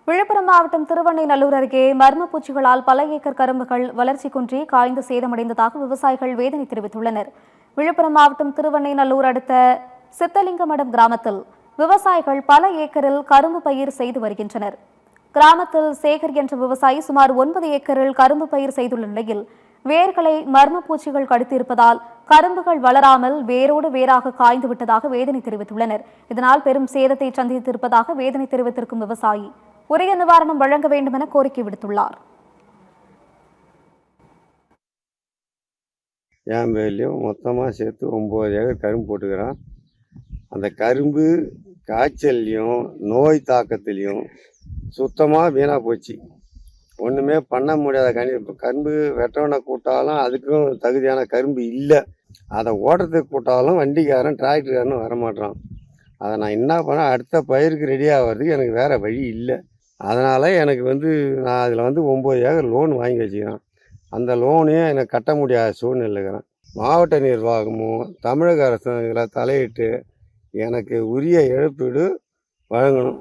விழுப்புரம் மாவட்டம் திருவண்ணைநல்லூர் அருகே மர்ம பூச்சிகளால் பல ஏக்கர் கரும்புகள் வளர்ச்சி குன்றி காய்ந்து சேதமடைந்ததாக விவசாயிகள் வேதனை தெரிவித்துள்ளனர். விழுப்புரம் மாவட்டம் திருவண்ணைநல்லூர் அடுத்த சித்தலிங்கமடம் கிராமத்தில் விவசாயிகள் பல ஏக்கரில் கரும்பு பயிர் செய்து வருகின்றனர். கிராமத்தில் சேகர் என்ற விவசாயி சுமார் 9 ஏக்கரில் கரும்பு பயிர் செய்துள்ள நிலையில் வேர்களை மர்ம பூச்சிகள் கடித்திருப்பதால் கரும்புகள் வளராமல் வேரோடு வேறாக காய்ந்து விட்டதாக வேதனை தெரிவித்துள்ளனர். இதனால் பெரும் சேதத்தை சந்தித்திருப்பதாக வேதனை தெரிவித்திருக்கும் விவசாயி உரிய நிவாரணம் வழங்க வேண்டும் என கோரிக்கை விடுத்துள்ளார். என் பேர்லையும் மொத்தமாக சேர்த்து 9 ஏக்கர் கரும்பு போட்டுக்கிறேன். அந்த கரும்பு காய்ச்சல்லையும் நோய் தாக்கத்துலேயும் சுத்தமாக வீணாக போச்சு. ஒன்றுமே பண்ண முடியாத கரும்பு வெட்டவனை கூட்டாலும் அதுக்கும் தகுதியான கரும்பு இல்லை. அதை ஓட்டுறதுக்கு கூட்டாலும் வண்டிக்காரன் டிராக்டர்காரனும் வரமாட்டான். அதை நான் என்ன பண்ணேன், அடுத்த பயிருக்கு ரெடி ஆகிறதுக்கு எனக்கு வேறு வழி இல்லை. அதனால் எனக்கு நான் அதில் 9 ஏக்கர் லோன் வாங்கி வச்சுக்கிறேன். அந்த லோனையும் எனக்கு கட்ட முடியாத சூழ்நிலை இருக்கிறேன். மாவட்ட நிர்வாகமும் தமிழக அரசும் இதில் தலையிட்டு எனக்கு உரிய இழப்பீடு வழங்கணும்.